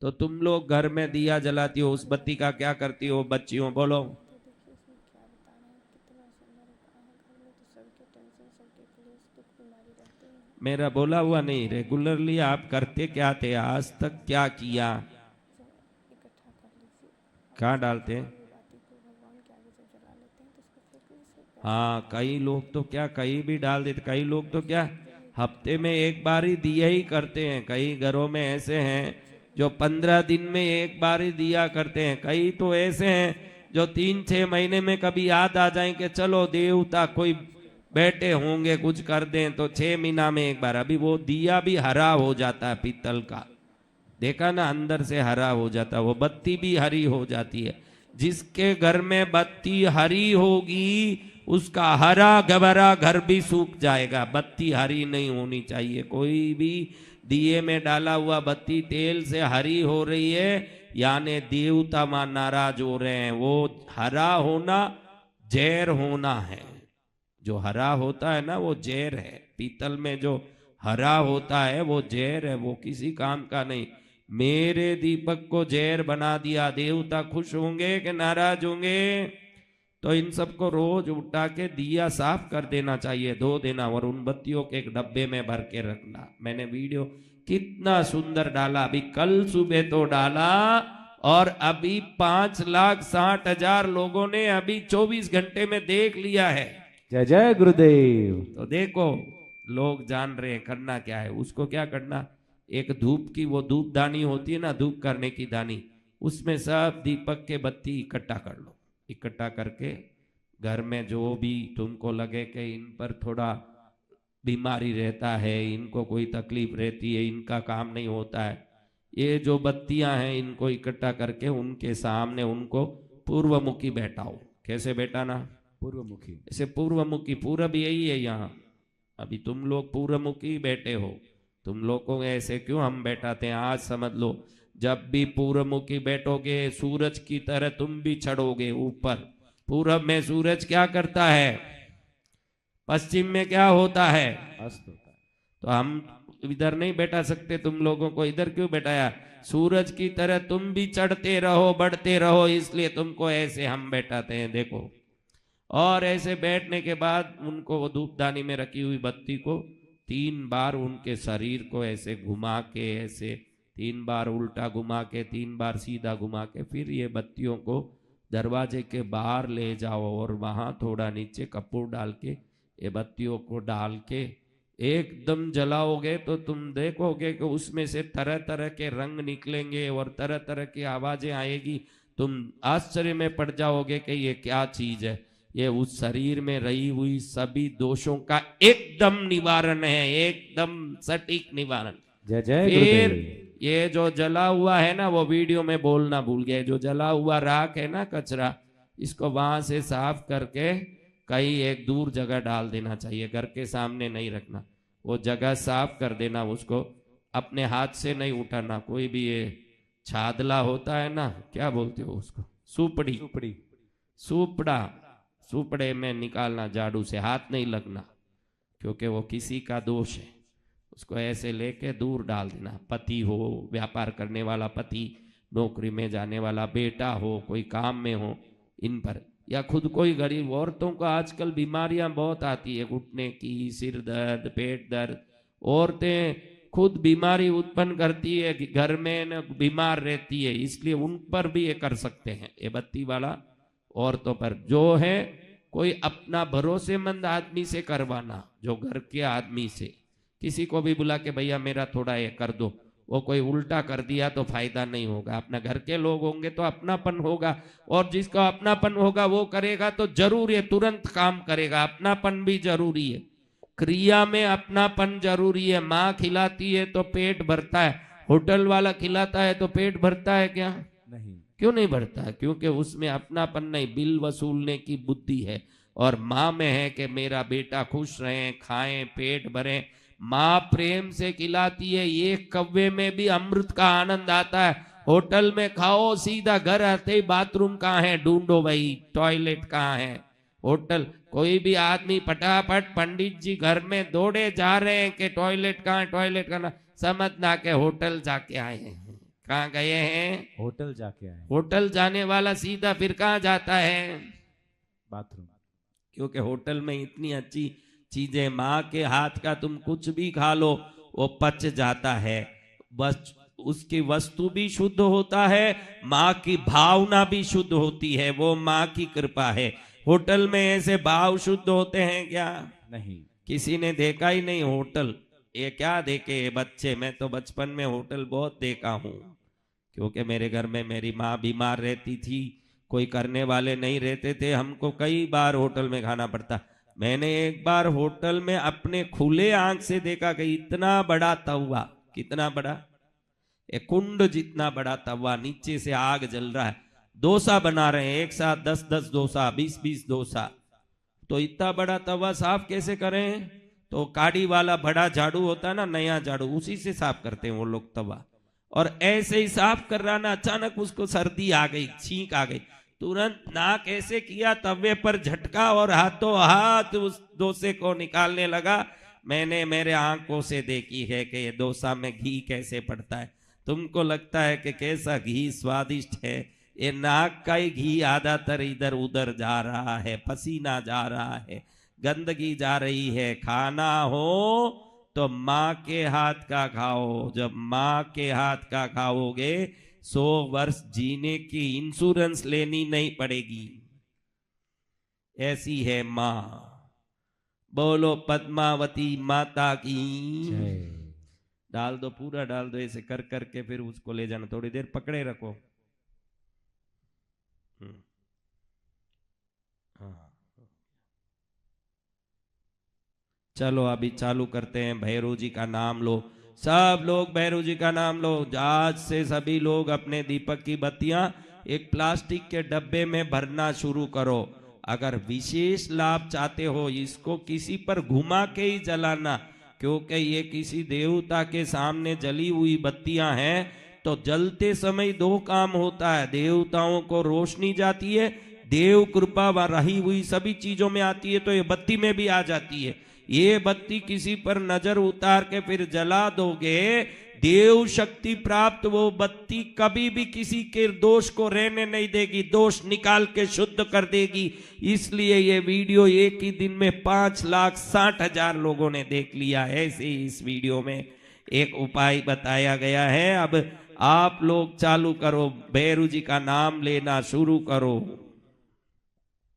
तो तुम लोग घर में दिया जलाती हो, उस बत्ती का क्या करती हो बच्चियों, बोलो। मेरा बोला हुआ नहीं, रेगुलरली आप करते क्या थे, आज तक क्या किया। कहाँ डालते हैं। हाँ, कई लोग तो क्या कहीं भी डाल देते, कई लोग तो क्या हफ्ते में एक बार ही दिया ही करते हैं। कई घरों में ऐसे हैं जो 15 दिन में एक बार ही दिया करते हैं। कई तो ऐसे हैं जो 3-6 महीने में कभी याद आ जाए कि चलो देवता कोई बैठे होंगे कुछ कर दें, तो 6 महीना में एक बार। अभी वो दिया भी हरा हो जाता है पीतल का, देखा ना, अंदर से हरा हो जाता है, वो बत्ती भी हरी हो जाती है। जिसके घर में बत्ती हरी होगी उसका हरा गबरा घर भी सूख जाएगा। बत्ती हरी नहीं होनी चाहिए। कोई भी दिए में डाला हुआ बत्ती तेल से हरी हो रही है, यानी देवता मां नाराज हो रहे हैं। वो हरा होना जहर होना है। जो हरा होता है ना वो जहर है। पीतल में जो हरा होता है वो जहर है, वो किसी काम का नहीं। मेरे दीपक को जहर बना दिया, देवता खुश होंगे कि नाराज होंगे। तो इन सबको रोज उठा के दिया साफ कर देना चाहिए, धो देना, और उन बत्तियों के एक डब्बे में भर के रखना। मैंने वीडियो कितना सुंदर डाला, अभी कल सुबह तो डाला, और अभी 5,60,000 लोगों ने अभी 24 घंटे में देख लिया है। जय जय गुरुदेव। तो देखो, लोग जान रहे हैं करना क्या है। उसको क्या करना, एक धूप की वो धूप दानी होती है ना, धूप करने की दानी, उसमें सब दीपक के बत्ती इकट्ठा कर लो। इकट्ठा करके घर में जो भी तुमको लगे कि इन पर थोड़ा बीमारी रहता है, इनको कोई तकलीफ रहती है, इनका काम नहीं होता है, ये जो बत्तियां हैं इनको इकट्ठा करके उनके सामने उनको पूर्वमुखी बैठाओ। कैसे बैठाना, पूर्वमुखी। ऐसे पूर्वमुखी। पूरब यही है यहाँ, अभी तुम लोग पूर्वमुखी बैठे हो। तुम लोगों को ऐसे क्यों हम बैठाते हैं, आज समझ लो। जब भी पूर्वमुखी बैठोगे सूरज की तरह तुम भी चढ़ोगे ऊपर। पूरब में सूरज क्या करता है, पश्चिम में क्या होता है, अस्त होता है। तो हम इधर नहीं बैठा सकते, तुम लोगों को इधर क्यों बैठाया। सूरज की तरह तुम भी चढ़ते रहो, बढ़ते रहो, इसलिए तुमको ऐसे हम बैठाते हैं, देखो। और ऐसे बैठने के बाद उनको वो धूपदानी में रखी हुई बत्ती को 3 बार उनके शरीर को ऐसे घुमा के, ऐसे 3 बार उल्टा घुमा के, 3 बार सीधा घुमा के, फिर ये बत्तियों को दरवाजे के बाहर ले जाओ और वहां थोड़ा नीचे कपूर डाल के ये बत्तियों को डाल के एकदम जलाओगे तो तुम देखोगे कि उसमें से तरह तरह के रंग निकलेंगे और तरह तरह की आवाजें आएगी। तुम आश्चर्य में पड़ जाओगे कि ये क्या चीज है। ये उस शरीर में रही हुई सभी दोषों का एकदम निवारण है, एकदम सटीक निवारण। जय जय फिर गुरुदेव। ये जो जला हुआ है ना, वो वीडियो में बोलना भूल गए, जो जला हुआ राख है ना, कचरा, इसको वहां से साफ करके कहीं एक दूर जगह डाल देना चाहिए, घर के सामने नहीं रखना। वो जगह साफ कर देना, उसको अपने हाथ से नहीं उठाना। कोई भी ये छादला होता है ना, क्या बोलते हो उसको, सुपड़ी, सुपड़ी। सुपड़ा, सुपड़े में निकालना झाड़ू से, हाथ नहीं लगना, क्योंकि वो किसी का दोष है। उसको ऐसे लेके दूर डाल देना। पति हो, व्यापार करने वाला पति, नौकरी में जाने वाला बेटा हो, कोई काम में हो, इन पर, या खुद कोई गरीब औरतों को आजकल बीमारियां बहुत आती है, घुटने की, सिर दर्द, पेट दर्द। औरतें खुद बीमारी उत्पन्न करती है, घर में न बीमार रहती है, इसलिए उन पर भी ये कर सकते हैं, ये बत्ती वाला औरतों पर। जो है कोई अपना भरोसेमंद आदमी से करवाना, जो घर के आदमी से। किसी को भी बुला के भैया मेरा थोड़ा ये कर दो, वो कोई उल्टा कर दिया तो फायदा नहीं होगा। अपना घर के लोग होंगे तो अपनापन होगा, और जिसका अपनापन होगा वो करेगा तो जरूर ये तुरंत काम करेगा। अपनापन भी जरूरी है, क्रिया में अपनापन जरूरी है। माँ खिलाती है तो पेट भरता है, होटल वाला खिलाता है तो पेट भरता है क्या, नहीं। क्यों नहीं भरता है, क्योंकि उसमें अपनापन नहीं, बिल वसूलने की बुद्धि है। और माँ में है कि मेरा बेटा खुश रहे, खाएं, पेट भरे। माँ प्रेम से खिलाती है, ये कव्वे में भी अमृत का आनंद आता है। होटल में खाओ, सीधा घर आते ही बाथरूम कहाँ है ढूंढो भाई, टॉयलेट कहाँ है। होटल, कोई भी आदमी फटाफट पंडित जी घर में दौड़े जा रहे हैं कि टॉयलेट कहाँ है, टॉयलेट कहाँ, समझना के होटल जाके आए हैं। कहाँ गए हैं? होटल जाके आए, होटल जाने वाला सीधा फिर कहाँ जाता है? बाथरूम। क्योंकि होटल में इतनी अच्छी चीजें, माँ के हाथ का तुम कुछ भी खा लो वो पच जाता है, बस उसकी वस्तु भी शुद्ध होता है, माँ की भावना भी शुद्ध होती है, वो माँ की कृपा है। होटल में ऐसे भाव शुद्ध होते हैं क्या? नहीं। किसी ने देखा ही नहीं होटल। ये क्या देखे ये बच्चे, मैं तो बचपन में होटल बहुत देखा हूं, क्योंकि मेरे घर में मेरी माँ बीमार रहती थी, कोई करने वाले नहीं रहते थे, हमको कई बार होटल में खाना पड़ता। मैंने एक बार होटल में अपने खुले आंख से देखा कि इतना बड़ा तवा, कितना बड़ा, एक कुंड जितना बड़ा तवा, नीचे से आग जल रहा है, डोसा बना रहे हैं एक साथ, 10-10 डोसा, 20-20 डोसा। तो इतना बड़ा तवा साफ कैसे करें? तो काड़ी वाला बड़ा झाड़ू होता है ना, नया झाड़ू, उसी से साफ करते हैं वो लोग तवा। और ऐसे ही साफ कर रहा ना, अचानक उसको सर्दी आ गई, छींक आ गई, तुरंत नाक ऐसे किया, तवे पर झटका और हाथों हाथ उस डोसे को निकालने लगा। मैंने मेरे आंखों से देखी है कि ये डोसा में घी कैसे पड़ता है। तुमको लगता है कि कैसा घी स्वादिष्ट है, ये नाक का ही घी आधातर इधर उधर जा रहा है, पसीना जा रहा है, गंदगी जा रही है। खाना हो तो माँ के हाथ का खाओ, जब माँ के हाथ का खाओगे 100 वर्ष जीने की इंश्योरेंस लेनी नहीं पड़ेगी, ऐसी है माँ। बोलो पद्मावती माता की जय। डाल दो, पूरा डाल दो, ऐसे कर करके फिर उसको ले जाना, थोड़ी देर पकड़े रखो। हाँ, चलो अभी चालू करते हैं। भैरव जी का नाम लो, सब लोग भैरव जी का नाम लो। आज से सभी लोग अपने दीपक की बत्तियां एक प्लास्टिक के डब्बे में भरना शुरू करो। अगर विशेष लाभ चाहते हो, इसको किसी पर घुमा के ही जलाना, क्योंकि ये किसी देवता के सामने जली हुई बत्तियां हैं। तो जलते समय 2 काम होता है, देवताओं को रोशनी जाती है, देव कृपा रही हुई सभी चीजों में आती है, तो ये बत्ती में भी आ जाती है। ये बत्ती किसी पर नजर उतार के फिर जला दोगे, देव शक्ति प्राप्त वो बत्ती कभी भी किसी के दोष को रहने नहीं देगी, दोष निकाल के शुद्ध कर देगी। इसलिए ये वीडियो एक ही दिन में 5,60,000 लोगों ने देख लिया। ऐसे ही इस वीडियो में एक उपाय बताया गया है। अब आप लोग चालू करो, भैरव जी का नाम लेना शुरू करो।